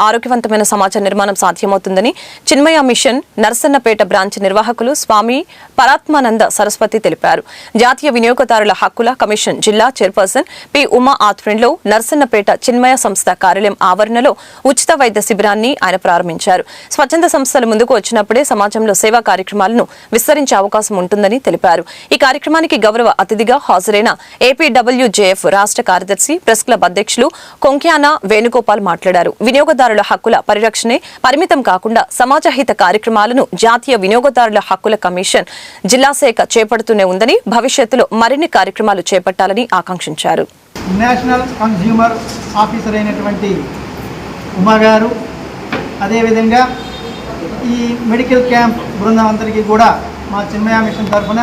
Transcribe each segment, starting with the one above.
ఆరోగ్యవంతమైన సమాజ నిర్మాణం సాధ్యమవుతుందని చిన్మయ మిషన్ నర్సన్నపేట బ్రాంచ్ నిర్వాహకులు స్వామి పరాత్మానంద సరస్వతి తెలిపారు. జాతీయ వినియోగదారుల హక్కుల కమిషన్ జిల్లా చైర్పర్సన్ పి ఉమా ఆధ్వర్యంలో నర్సన్నపేట చిన్మయ సంస్థ కార్యాలయం ఆవరణలో ఉచిత వైద్య శిబిరాన్ని ఆయన ప్రారంభించారు. స్వచ్ఛంద సంస్థలు ముందుకు వచ్చినప్పుడే సమాజంలో సేవా కార్యక్రమాలను విస్తరించే అవకాశం ఉంటుందని తెలిపారు. ఈ కార్యక్రమానికి గౌరవ అతిథిగా హాజరైన ఏపీడబ్ల్యూజేఎఫ్ రాష్ట్ర కార్యదర్శి ప్రెస్ క్లబ్ అధ్యక్షులు కొంక్యాన వేణుగోపాల్ మాట్లాడారు. వినియోగదారుల హక్కుల పరిరక్షణే పరిమితం కాకుండా సమాజహిత కార్యక్రమాలను జాతీయ వినియోగదారుల హక్కుల కమిషన్ జిల్లా శాఖ చేపడుతూనే ఉందని, భవిష్యత్తులో మరిన్ని కార్యక్రమాలు చేపట్టాలని ఆకాంక్షించారు. నేషనల్ కన్స్యూమర్ ఆఫీసర్ అయినటువంటి ఉమా గారు, అదేవిధంగా ఈ మెడికల్ క్యాంప్ బృందం అందరికీ కూడా మా చిన్మయ మిషన్ తరఫున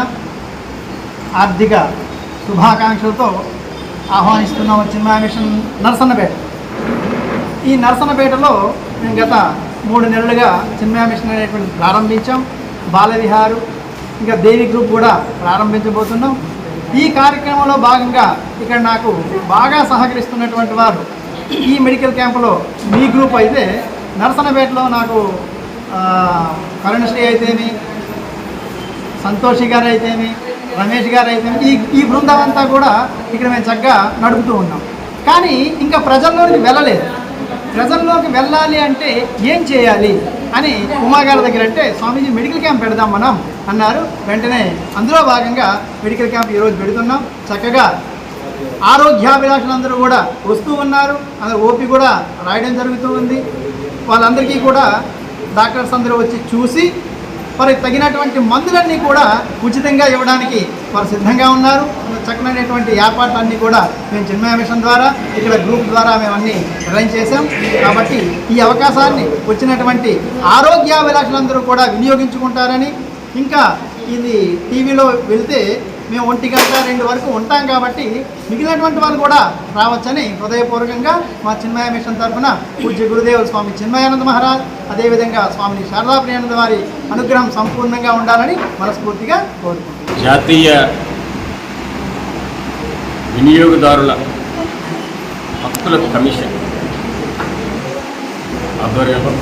ఆర్థిక శుభాకాంక్షలతో ఆహ్వానిస్తున్నాము. చిన్మయ మిషన్ నర్సన్నపేట. ఈ నర్సన్నపేటలో మేము గత 3 నెలలుగా చిన్మయ మిషన్ అనేటువంటి ప్రారంభించాం. బాలవిహారు ఇంకా దేవి గ్రూప్ కూడా ప్రారంభించబోతున్నాం. ఈ కార్యక్రమంలో భాగంగా ఇక్కడ నాకు బాగా సహకరిస్తున్నటువంటి వారు ఈ మెడికల్ క్యాంపులో మీ గ్రూప్ అయితే, నర్సన్నపేటలో నాకు కరుణశ్రీ అయితేమి, సంతోషి గారు అయితేమి, రమేష్ గారు అయితేమి, ఈ బృందం అంతా కూడా ఇక్కడ మేము చక్కగా నడుపుతూ ఉన్నాం. కానీ ఇంకా ప్రజల్లోకి వెళ్ళలేదు. ప్రజల్లోకి వెళ్ళాలి అంటే ఏం చేయాలి అని ఉమా గారి దగ్గర అంటే, స్వామీజీ మెడికల్ క్యాంప్ పెడదాం మనం అన్నారు. వెంటనే అందులో భాగంగా మెడికల్ క్యాంప్ ఈరోజు పెడుతున్నాం. చక్కగా ఆరోగ్యాభిలాషులందరూ కూడా వస్తూ ఉన్నారు. అందరూ ఓపీ కూడా రాయడం జరుగుతూ ఉంది. వాళ్ళందరికీ కూడా డాక్టర్స్ అందరూ వచ్చి చూసి వారికి తగినటువంటి మందులన్నీ కూడా ఉచితంగా ఇవ్వడానికి వారు సిద్ధంగా ఉన్నారు. చక్కనైనటువంటి ఏర్పాట్లన్నీ కూడా మేము చిన్మయ మిషన్ ద్వారా ఇక్కడ గ్రూప్ ద్వారా మేము అన్నీ అరేంజ్ చేశాం. కాబట్టి ఈ అవకాశాన్ని వచ్చినటువంటి ఆరోగ్యాభిలాషులందరూ కూడా వినియోగించుకుంటారని, ఇంకా ఇది టీవీలో వెళ్తే మేము 1 గంట 2 వరకు ఉంటాం కాబట్టి మిగిలినటువంటి వాళ్ళు కూడా రావచ్చని హృదయపూర్వకంగా మా చిన్మయ మిషన్ తరఫున పూజ్య గురుదేవులు స్వామి చిన్మయానంద మహారాజ్, అదేవిధంగా స్వామిని శారదా ప్రియానంద వారి అనుగ్రహం సంపూర్ణంగా ఉండాలని మనస్ఫూర్తిగా కోరుకుంటున్నాం. జాతీయ వినియోగదారుల హక్కుల కమిషన్ ఆధ్వర్యంలో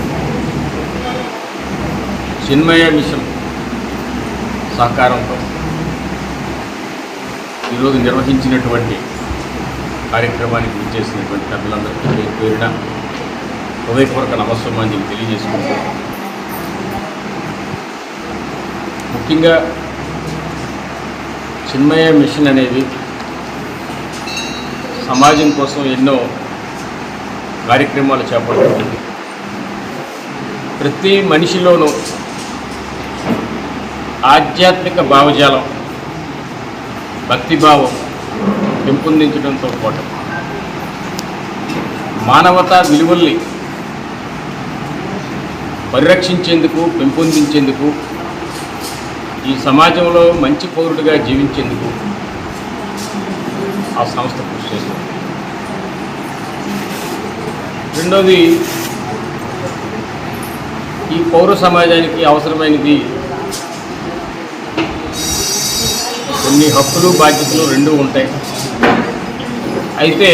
చిన్మయ మిషన్ సహకారంతో ఈరోజు నిర్వహించినటువంటి కార్యక్రమానికి విచ్చేసినటువంటి పెద్దలందరికీ పేరున హృదయపూర్వక నమస్సుమాంజలి తెలియజేసుకుంటూ, ముఖ్యంగా చిన్మయ మిషన్ అనేది సమాజం కోసం ఎన్నో కార్యక్రమాలు చేపడుతుంది. ప్రతి మనిషిలోనూ ఆధ్యాత్మిక భావజాలం, భక్తిభావం పెంపొందించడంతో పాటు మానవతా విలువల్ని పరిరక్షించేందుకు, పెంపొందించేందుకు, ఈ సమాజంలో మంచి పౌరుడిగా జీవించేందుకు ఆ సంస్థ కృషి చేస్తుంది. రెండోది, ఈ పౌర సమాజానికి అవసరమైనది కొన్ని హక్కులు బాధ్యతలు 2 ఉంటాయి. అయితే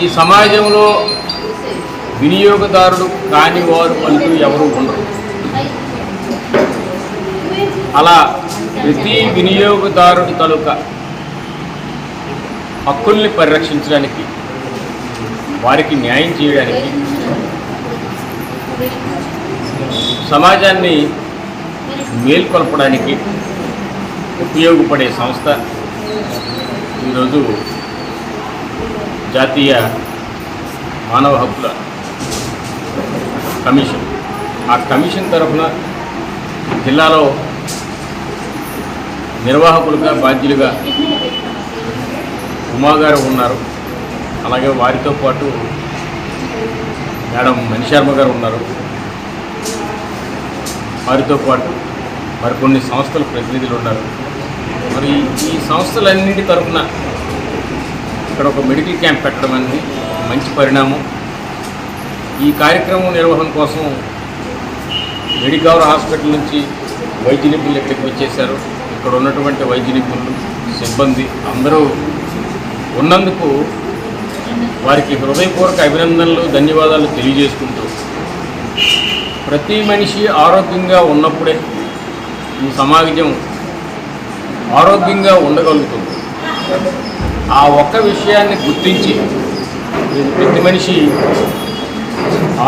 ఈ సమాజంలో వినియోగదారుడు కాని వారు అంటూ ఎవరు ఉండరు. అలా ప్రతి వినియోగదారుడి తాలూకా హక్కుల్ని పరిరక్షించడానికి, వారికి న్యాయం చేయడానికి, సమాజాన్ని మేల్కొల్పడానికి ఉపయోగపడే సంస్థ ఈరోజు జాతీయ మానవ హక్కుల కమిషన్. ఆ కమిషన్ తరఫున జిల్లాలో నిర్వాహకులుగా, బాధ్యులుగా ఉమా గారు ఉన్నారు. అలాగే వారితో పాటు మేడం మణిశర్మ గారు ఉన్నారు. వారితో పాటు మరికొన్ని సంస్థల ప్రతినిధులు ఉన్నారు. మరి ఈ సంస్థలన్నింటి తరఫున ఇక్కడ ఒక మెడికల్ క్యాంప్ పెట్టడం అనేది మంచి పరిణామం. ఈ కార్యక్రమం నిర్వహణ కోసం మెడికవర్ హాస్పిటల్ నుంచి వైద్య నిపుణులు ఇక్కడికి వచ్చేశారు. ఇక్కడ ఉన్నటువంటి వైద్య నిపుణులు, సిబ్బంది అందరూ ఉన్నందుకు వారికి హృదయపూర్వక అభినందనలు, ధన్యవాదాలు తెలియజేసుకుంటూ, ప్రతి మనిషి ఆరోగ్యంగా ఉన్నప్పుడే ఈ సమాజం ఆరోగ్యంగా ఉండగలుగుతుంది. ఆ ఒక్క విషయాన్ని గుర్తించి ప్రతి మనిషి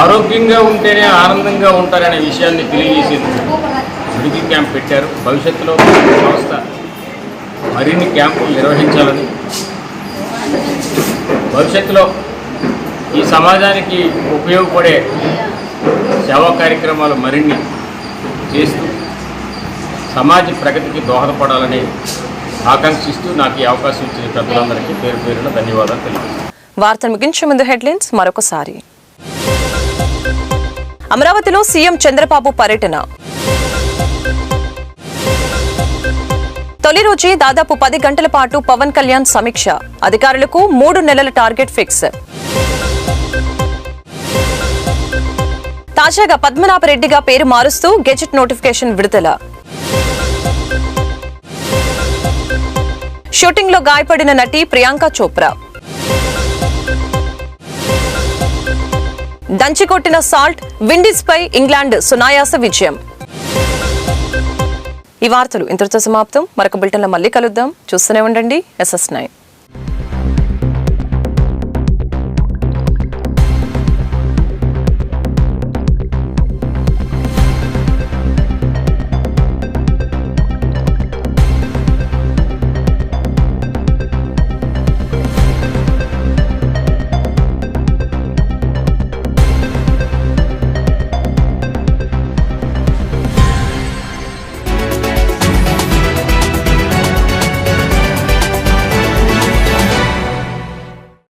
ఆరోగ్యంగా ఉంటేనే ఆనందంగా ఉంటారనే విషయాన్ని తెలియజేసేందుకు మెడికల్ క్యాంప్ పెట్టారు. భవిష్యత్తులో సంస్థ మరిన్ని క్యాంపులు నిర్వహించాలని, భవిష్యత్తులో ఈ సమాజానికి ఉపయోగపడే సేవా కార్యక్రమాలు మరిన్ని చేస్తూ సమాజ ప్రగతికి దోహదపడాలని ఆకాంక్షిస్తూ నాకు ఈ అవకాశం ఇచ్చిన పెద్దలందరికీ పేరు పేరున ధన్యవాదాలు తెలియజేస్తాను. వార్తలు ముగించే ముందు హెడ్లైన్స్ మరొకసారి. అమరావతిలో సీఎం చంద్రబాబు పర్యటన. తొలి రోజే దాదాపు 10 గంటల పాటు పవన్ కళ్యాణ్ సమీక్ష. అధికారులకు 3 నెలల టార్గెట్ ఫిక్స్. తాజాగా పద్మనాభరెడ్డిగా పేరు మారుస్తూ గెజెట్ నోటిఫికేషన్ విడుదల. షూటింగ్ లో గాయపడిన నటి ప్రియాంక చోప్రా. దంచికొట్టిన సాల్ట్, విండీస్ పై ఇంగ్లాండ్ సునాయాస విజయం. ఈ వార్తలు ఇంతటితో సమాప్తం. మరొక బులెటిన్లో మళ్ళీ కలుద్దాం. చూస్తూనే ఉండండి SS9.